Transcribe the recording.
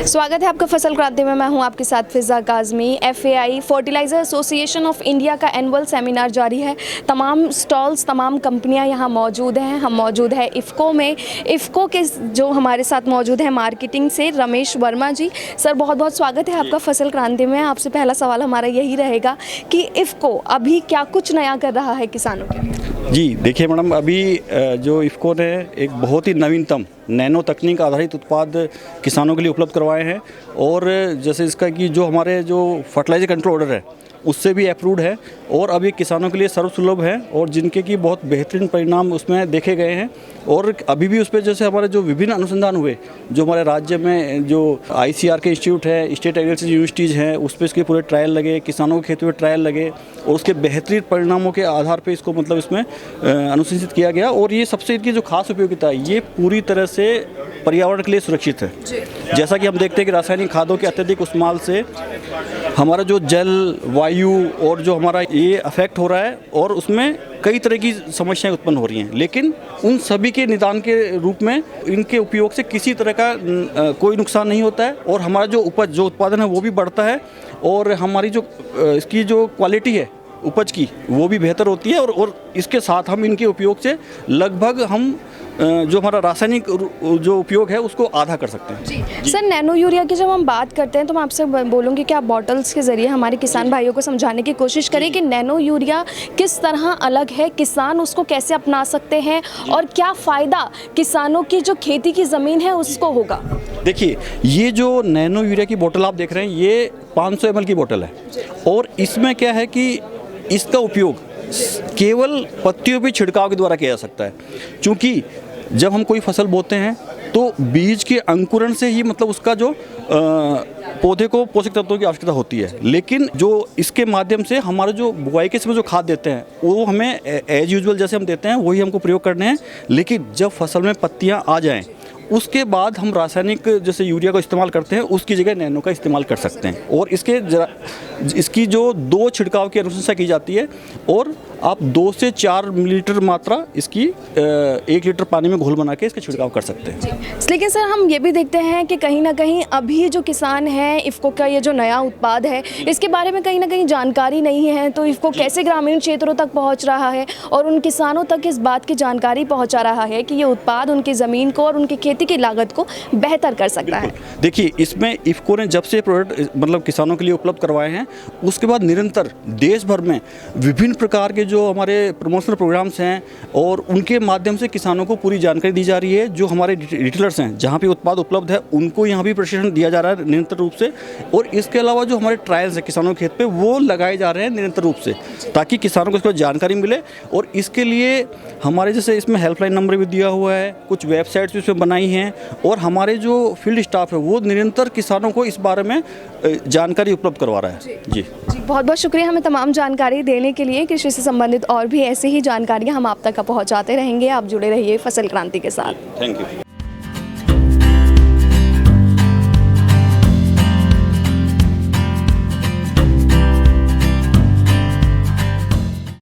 स्वागत है आपका फसल क्रांति में। मैं हूं आपके साथ Fiza Kazmi. FAI fertilizer association of India का एनुअल सेमिनार जारी है। तमाम स्टॉल्स, तमाम कंपनियां यहां मौजूद हैं। हम मौजूद है इफ़को में। इफ़को के जो हमारे साथ मौजूद है मार्केटिंग से रमेश वर्मा जी। सर बहुत बहुत स्वागत है आपका फसल क्रांति में। आपसे पहला सवाल हमारा यही रहेगा कि इफ़को अभी क्या कुछ नया कर रहा है किसानों के लिए? जी देखिए मैडम, अभी जो इफ़को ने एक बहुत ही नवीनतम नैनो तकनीक आधारित उत्पाद किसानों के लिए उपलब्ध करवाए हैं। और जैसे इसका कि जो हमारे जो फर्टिलाइजर कंट्रोल ऑर्डर है उससे भी अप्रूव्ड है और अब ये किसानों के लिए सर्वसुलभ है और जिनके कि बहुत बेहतरीन परिणाम उसमें देखे गए हैं। और अभी भी उस पर जैसे हमारे जो विभिन्न अनुसंधान हुए, जो हमारे राज्य में जो ICR के इंस्टीट्यूट है, स्टेट एग्रीकल्चर यूनिवर्सिटीज़ हैं, उस पर इसके पूरे ट्रायल लगे, किसानों के खेती में ट्रायल लगे और उसके बेहतरीन परिणामों के आधार पर इसको मतलब इसमें अनुशंसित किया गया। और ये सबसे इनकी जो खास उपयोगिता है, ये पूरी तरह से पर्यावरण के लिए सुरक्षित है। जैसा कि हम देखते हैं कि रासायनिक खादों के अत्यधिक इस्तेमाल से हमारा जो जल, वायु और जो हमारा ये अफेक्ट हो रहा है और उसमें कई तरह की समस्याएं उत्पन्न हो रही हैं। लेकिन उन सभी के निदान के रूप में इनके उपयोग से किसी तरह का कोई नुकसान नहीं होता है और हमारा जो उपज, जो उत्पादन है वो भी बढ़ता है और हमारी जो इसकी जो क्वालिटी है उपज की वो भी बेहतर होती है। और इसके साथ हम इनके उपयोग से लगभग हम जो हमारा रासायनिक जो उपयोग है उसको आधा कर सकते हैं। जी सर, नैनो यूरिया की जब हम बात करते हैं तो मैं आपसे बोलूँगी कि आप बॉटल्स के ज़रिए हमारे किसान भाइयों को समझाने की कोशिश करें कि नैनो यूरिया किस तरह अलग है, किसान उसको कैसे अपना सकते हैं और क्या फ़ायदा किसानों की जो खेती की ज़मीन है उसको होगा। देखिए, ये जो नैनो यूरिया की बोतल आप देख रहे हैं ये 500 ml की बोतल है और इसमें क्या है कि इसका उपयोग केवल पत्तियों पे छिड़काव के द्वारा किया जा सकता है। क्योंकि जब हम कोई फसल बोते हैं तो बीज के अंकुरण से ही मतलब उसका जो पौधे को पोषक तत्वों की आवश्यकता होती है। लेकिन जो इसके माध्यम से हमारा जो बुआई के समय जो खाद देते हैं वो हमें एज यूजुअल जैसे हम देते हैं वही हमको प्रयोग करने हैं। लेकिन जब फसल में पत्तियां आ जाएं उसके बाद हम रासायनिक जैसे यूरिया का इस्तेमाल करते हैं, उसकी जगह नैनो का इस्तेमाल कर सकते हैं। और इसकी जो 2 छिड़काव की अनुशंसा की जाती है और आप 2 से 4 मिलीलीटर मात्रा इसकी 1 लीटर पानी में घोल बना के इसका छिड़काव कर सकते हैं। लेकिन सर हम ये भी देखते हैं कि कहीं ना कहीं अभी जो किसान हैं, इफ़को का ये जो नया उत्पाद है इसके बारे में कहीं ना कहीं जानकारी नहीं है। तो इफ़को कैसे ग्रामीण क्षेत्रों तक पहुँच रहा है और उन किसानों तक इस बात की जानकारी पहुँचा रहा है कि ये उत्पाद उनकी ज़मीन को और उनकी खेती की लागत को बेहतर कर सकता है? देखिए, इसमें इफ़को ने जब से प्रोडक्ट मतलब किसानों के लिए उपलब्ध करवाए हैं उसके बाद निरंतर देश भर में विभिन्न प्रकार के जो हमारे प्रमोशनल प्रोग्राम्स हैं और उनके माध्यम से किसानों को पूरी जानकारी दी जा रही है। जो हमारे रिटेलर्स हैं जहाँ पे उत्पाद उपलब्ध है उनको यहाँ भी प्रशिक्षण दिया जा रहा है निरंतर रूप से। और इसके अलावा जो हमारे ट्रायल्स हैं किसानों के खेत पे वो लगाए जा रहे हैं निरंतर रूप से ताकि किसानों को इसको जानकारी मिले। और इसके लिए हमारे जैसे इसमें हेल्पलाइन नंबर भी दिया हुआ है, कुछ वेबसाइट्स भी इसमें बनाई हैं और हमारे जो फील्ड स्टाफ है वो निरंतर किसानों को इस बारे में जानकारी उपलब्ध करवा रहा है। जी बहुत बहुत शुक्रिया हमें तमाम जानकारी देने के लिए। कृषि से संबंधित और भी ऐसी ही जानकारियाँ हम आप तक पहुँचाते रहेंगे। आप जुड़े रहिए फसल क्रांति के साथ। Thank you.